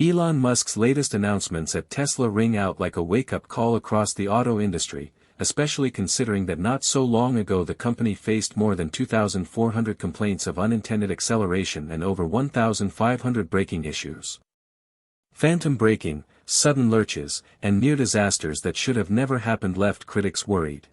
Elon Musk's latest announcements at Tesla ring out like a wake-up call across the auto industry, especially considering that not so long ago the company faced more than 2,400 complaints of unintended acceleration and over 1,500 braking issues. Phantom braking, sudden lurches, and near disasters that should have never happened left critics worried.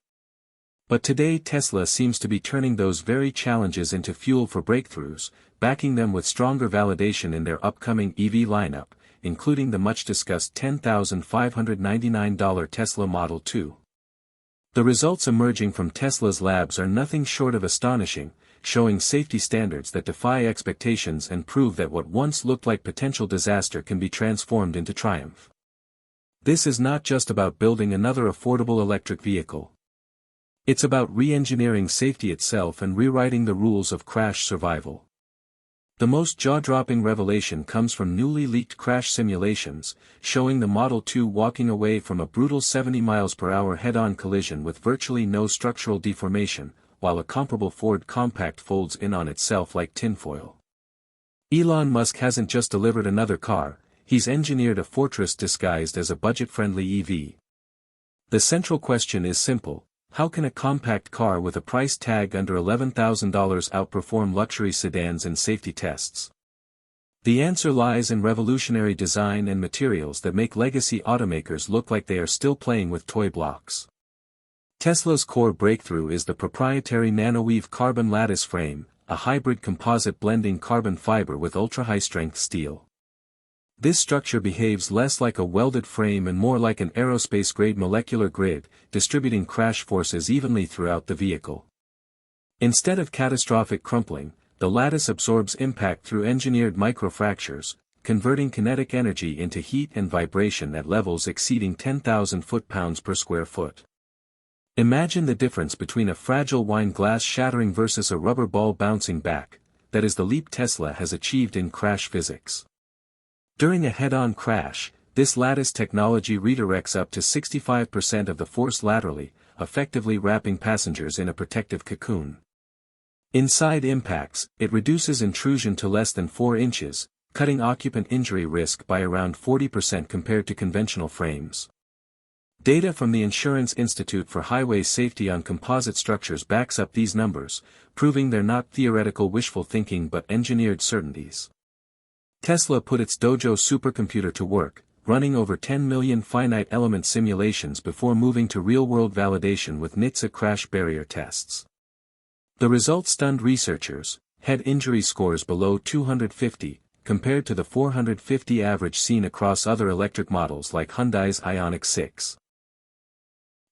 But today Tesla seems to be turning those very challenges into fuel for breakthroughs, backing them with stronger validation in their upcoming EV lineup, including the much-discussed $10,599 Tesla Model 2. The results emerging from Tesla's labs are nothing short of astonishing, showing safety standards that defy expectations and prove that what once looked like potential disaster can be transformed into triumph. This is not just about building another affordable electric vehicle. It's about re-engineering safety itself and rewriting the rules of crash survival. The most jaw-dropping revelation comes from newly leaked crash simulations, showing the Model 2 walking away from a brutal 70 mph head-on collision with virtually no structural deformation, while a comparable Ford compact folds in on itself like tinfoil. Elon Musk hasn't just delivered another car, he's engineered a fortress disguised as a budget-friendly EV. The central question is simple: how can a compact car with a price tag under $11,000 outperform luxury sedans in safety tests? The answer lies in revolutionary design and materials that make legacy automakers look like they are still playing with toy blocks. Tesla's core breakthrough is the proprietary nanoweave carbon lattice frame, a hybrid composite blending carbon fiber with ultra-high-strength steel. This structure behaves less like a welded frame and more like an aerospace-grade molecular grid, distributing crash forces evenly throughout the vehicle. Instead of catastrophic crumpling, the lattice absorbs impact through engineered microfractures, converting kinetic energy into heat and vibration at levels exceeding 10,000 foot-pounds per square foot. Imagine the difference between a fragile wine glass shattering versus a rubber ball bouncing back. That is the leap Tesla has achieved in crash physics. During a head-on crash, this lattice technology redirects up to 65% of the force laterally, effectively wrapping passengers in a protective cocoon. Inside impacts, it reduces intrusion to less than 4 inches, cutting occupant injury risk by around 40% compared to conventional frames. Data from the Insurance Institute for Highway Safety on composite structures backs up these numbers, proving they're not theoretical wishful thinking but engineered certainties. Tesla put its Dojo supercomputer to work, running over 10 million finite element simulations before moving to real-world validation with NHTSA crash barrier tests. The results stunned researchers: head injury scores below 250, compared to the 450 average seen across other electric models like Hyundai's Ioniq 6.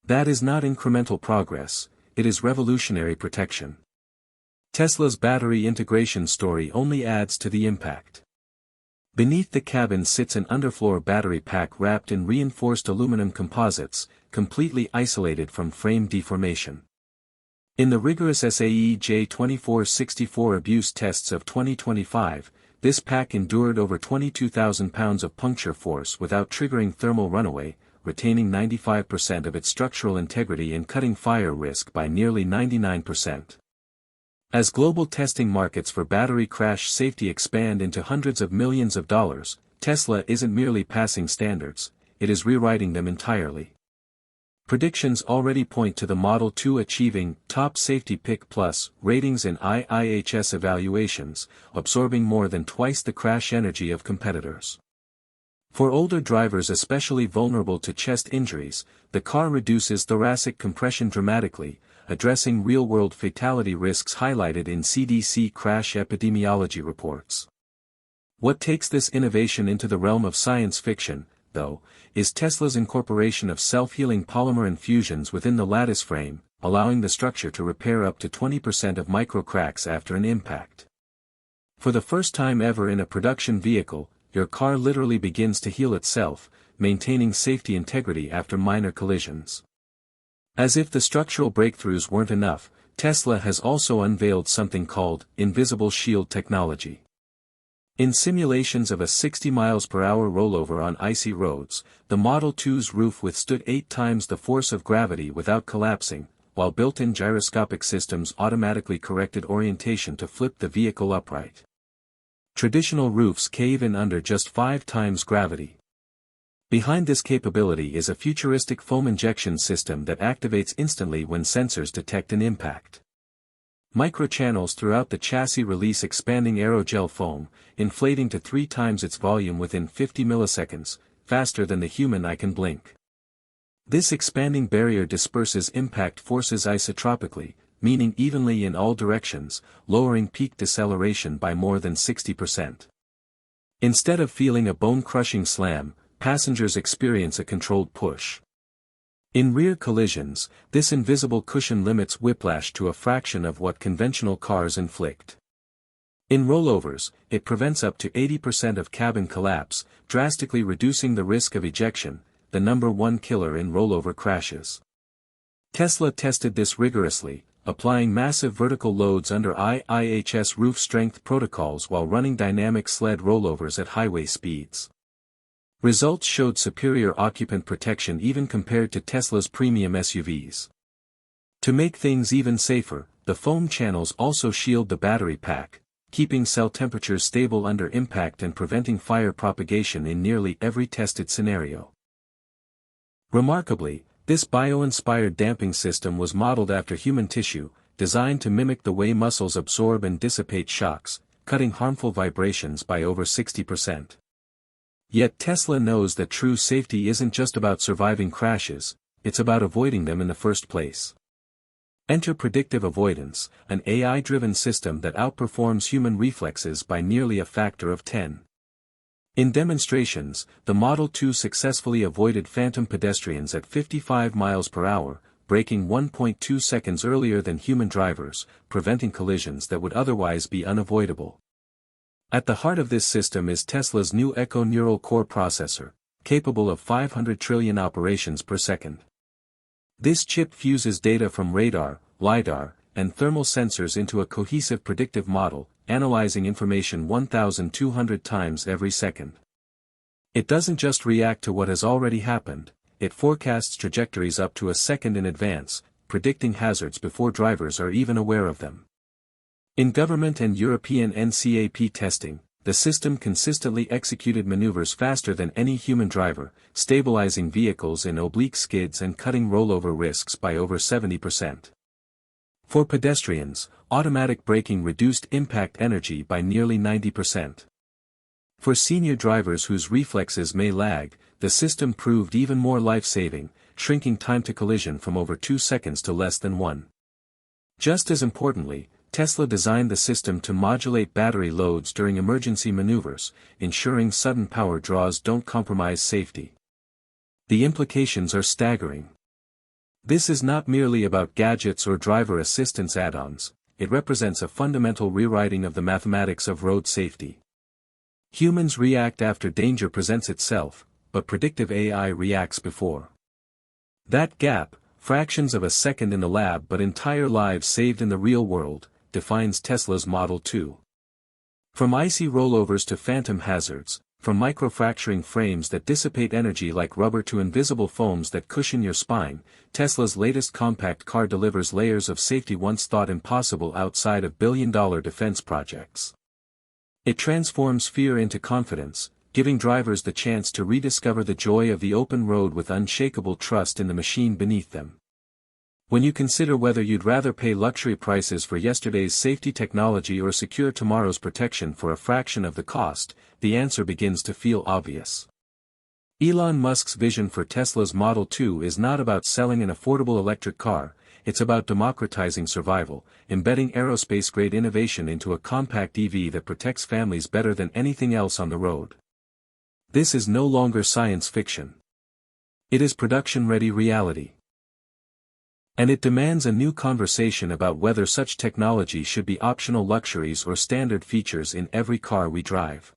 That is not incremental progress, it is revolutionary protection. Tesla's battery integration story only adds to the impact. Beneath the cabin sits an underfloor battery pack wrapped in reinforced aluminum composites, completely isolated from frame deformation. In the rigorous SAE J2464 abuse tests of 2025, this pack endured over 22,000 pounds of puncture force without triggering thermal runaway, retaining 95% of its structural integrity and cutting fire risk by nearly 99%. As global testing markets for battery crash safety expand into hundreds of millions of dollars, Tesla isn't merely passing standards, it is rewriting them entirely. Predictions already point to the Model 2 achieving top safety pick plus ratings in IIHS evaluations, absorbing more than twice the crash energy of competitors. For older drivers especially vulnerable to chest injuries, the car reduces thoracic compression dramatically, addressing real-world fatality risks highlighted in CDC crash epidemiology reports. What takes this innovation into the realm of science fiction, though, is Tesla's incorporation of self-healing polymer infusions within the lattice frame, allowing the structure to repair up to 20% of microcracks after an impact. For the first time ever in a production vehicle, your car literally begins to heal itself, maintaining safety integrity after minor collisions. As if the structural breakthroughs weren't enough, Tesla has also unveiled something called invisible shield technology. In simulations of a 60 mph rollover on icy roads, the Model 2's roof withstood 8 times the force of gravity without collapsing, while built-in gyroscopic systems automatically corrected orientation to flip the vehicle upright. Traditional roofs cave in under just 5 times gravity. Behind this capability is a futuristic foam injection system that activates instantly when sensors detect an impact. Microchannels throughout the chassis release expanding aerogel foam, inflating to 3 times its volume within 50 milliseconds, faster than the human eye can blink. This expanding barrier disperses impact forces isotropically, meaning evenly in all directions, lowering peak deceleration by more than 60%. Instead of feeling a bone-crushing slam, passengers experience a controlled push. In rear collisions, this invisible cushion limits whiplash to a fraction of what conventional cars inflict. In rollovers, it prevents up to 80% of cabin collapse, drastically reducing the risk of ejection, the number one killer in rollover crashes. Tesla tested this rigorously, applying massive vertical loads under IIHS roof strength protocols while running dynamic sled rollovers at highway speeds. Results showed superior occupant protection even compared to Tesla's premium SUVs. To make things even safer, the foam channels also shield the battery pack, keeping cell temperatures stable under impact and preventing fire propagation in nearly every tested scenario. Remarkably, this bio-inspired damping system was modeled after human tissue, designed to mimic the way muscles absorb and dissipate shocks, cutting harmful vibrations by over 60%. Yet Tesla knows that true safety isn't just about surviving crashes, it's about avoiding them in the first place. Enter predictive avoidance, an AI-driven system that outperforms human reflexes by nearly a factor of 10. In demonstrations, the Model 2 successfully avoided phantom pedestrians at 55 miles per hour, braking 1.2 seconds earlier than human drivers, preventing collisions that would otherwise be unavoidable. At the heart of this system is Tesla's new Echo neural core processor, capable of 500 trillion operations per second. This chip fuses data from radar, LiDAR, and thermal sensors into a cohesive predictive model, analyzing information 1,200 times every second. It doesn't just react to what has already happened, it forecasts trajectories up to a second in advance, predicting hazards before drivers are even aware of them. In government and European NCAP testing, the system consistently executed maneuvers faster than any human driver, stabilizing vehicles in oblique skids and cutting rollover risks by over 70%. For pedestrians, automatic braking reduced impact energy by nearly 90%. For senior drivers whose reflexes may lag, the system proved even more life-saving, shrinking time to collision from over 2 seconds to less than 1. Just as importantly, Tesla designed the system to modulate battery loads during emergency maneuvers, ensuring sudden power draws don't compromise safety. The implications are staggering. This is not merely about gadgets or driver assistance add-ons, it represents a fundamental rewriting of the mathematics of road safety. Humans react after danger presents itself, but predictive AI reacts before. That gap, fractions of a second in the lab but entire lives saved in the real world, defines Tesla's Model 2. From icy rollovers to phantom hazards, from microfracturing frames that dissipate energy like rubber to invisible foams that cushion your spine, Tesla's latest compact car delivers layers of safety once thought impossible outside of billion-dollar defense projects. It transforms fear into confidence, giving drivers the chance to rediscover the joy of the open road with unshakable trust in the machine beneath them. When you consider whether you'd rather pay luxury prices for yesterday's safety technology or secure tomorrow's protection for a fraction of the cost, the answer begins to feel obvious. Elon Musk's vision for Tesla's Model 2 is not about selling an affordable electric car, it's about democratizing survival, embedding aerospace-grade innovation into a compact EV that protects families better than anything else on the road. This is no longer science fiction. It is production-ready reality. And it demands a new conversation about whether such technology should be optional luxuries or standard features in every car we drive.